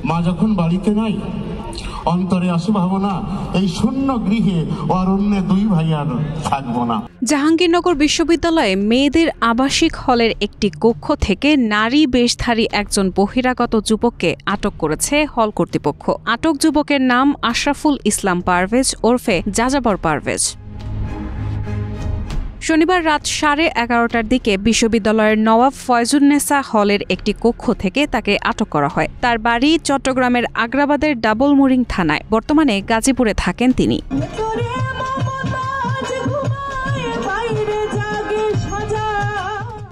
মা যখন বাড়িতে নাই, অন্তরে আসে ভাবনা এই শূন্য গৃহে অরণ্যে দুই ভাই আর থাকবো না। জাহাঙ্গীরনগর বিশ্ববিদ্যালয়ে মেয়েদের আবাসিক হলের একটি কক্ষ থেকে নারী বেশধারী একজন বহিরাগত যুবককে আটক করেছে হল কর্তৃপক্ষ। আটক যুবকের নাম আশরাফুল ইসলাম পারভেজ ওরফে যাযাবর পারভেজ। শনিবার রাত 11:30টার দিকে বিশ্ববিদ্যালয়ের নওয়াব ফয়জুন্নেসা হলের একটি কক্ষ থেকে তাকে আটক করা হয়। তার বাড়ি চট্টগ্রামের আগ্রাবাদের ডাবলমুরিং থানায়। বর্তমানে গাজীপুরে থাকেন তিনি।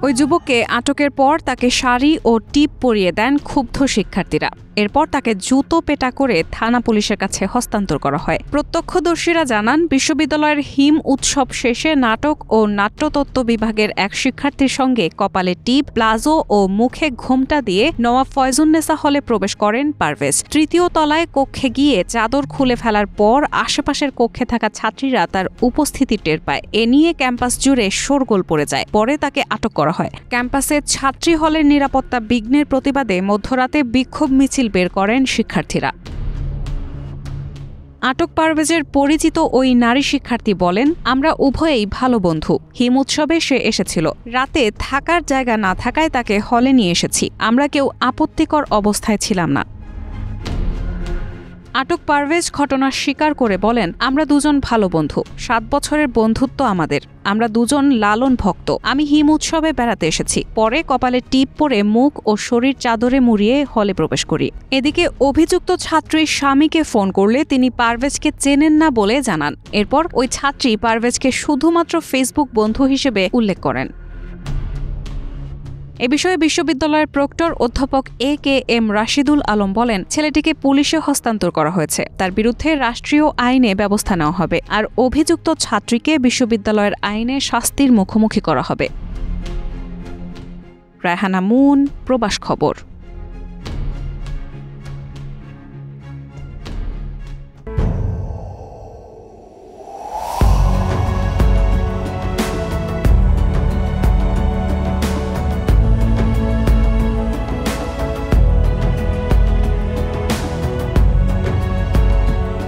ওই যুবককে আটকের পর তাকে শাড়ি ও টিপ পরিয়ে দেন ক্ষুব্ধ শিক্ষার্থীরা। এরপর তাকে জুতো পেটা করে থানা পুলিশের কাছে হস্তান্তর করা হয়। প্রত্যক্ষদর্শীরা জানান, বিশ্ববিদ্যালয়ের হিম উৎসব শেষে নাটক ও নাট্যতত্ত্ব বিভাগের এক শিক্ষার্থীর সঙ্গে কপালে টিপ, প্লাজো ও মুখে ঘোমটা দিয়ে নওয়াব ফয়জুন্নেসা হলে প্রবেশ করেন পারভেজ। তৃতীয় তলায় কক্ষে গিয়ে চাদর খুলে ফেলার পর আশেপাশের কক্ষে থাকা ছাত্রীরা তার উপস্থিতি টের পায়। এ নিয়ে ক্যাম্পাস জুড়ে শোরগোল পড়ে যায়। পরে তাকে আটক করা হয়। ক্যাম্পাসে ছাত্রী হলের নিরাপত্তা বিঘ্নের প্রতিবাদে মধ্যরাতে বিক্ষোভ মিছিল বের করেন শিক্ষার্থীরা। আটক পারভেজের পরিচিত ওই নারী শিক্ষার্থী বলেন, আমরা উভয়েই ভালো বন্ধু। হিম উৎসবে সে এসেছিল। রাতে থাকার জায়গা না থাকায় তাকে হলে নিয়ে এসেছি। আমরা কেউ আপত্তিকর অবস্থায় ছিলাম না। আটক পারভেজ ঘটনা স্বীকার করে বলেন, আমরা দুজন ভালো বন্ধু। 7 বছরের বন্ধুত্ব আমাদের। আমরা দুজন লালন ভক্ত। আমি হিম উৎসবে বেড়াতে এসেছি। পরে কপালে টিপ পরে মুখ ও শরীর চাদরে মুড়িয়ে হলে প্রবেশ করি। এদিকে অভিযুক্ত ছাত্রীর স্বামীকে ফোন করলে তিনি পারভেজকে চেনেন না বলে জানান। এরপর ওই ছাত্রী পারভেজকে শুধুমাত্র ফেসবুক বন্ধু হিসেবে উল্লেখ করেন। এ বিষয়ে বিশ্ববিদ্যালয়ের প্রক্টর অধ্যাপক AKM রাশিদুল আলম বলেন, ছেলেটিকে পুলিশে হস্তান্তর করা হয়েছে। তার বিরুদ্ধে রাষ্ট্রীয় আইনে ব্যবস্থা নেওয়া হবে। আর অভিযুক্ত ছাত্রীকে বিশ্ববিদ্যালয়ের আইনে শাস্তির মুখোমুখি করা হবে। রায়হানা মুন, প্রবাস খবর।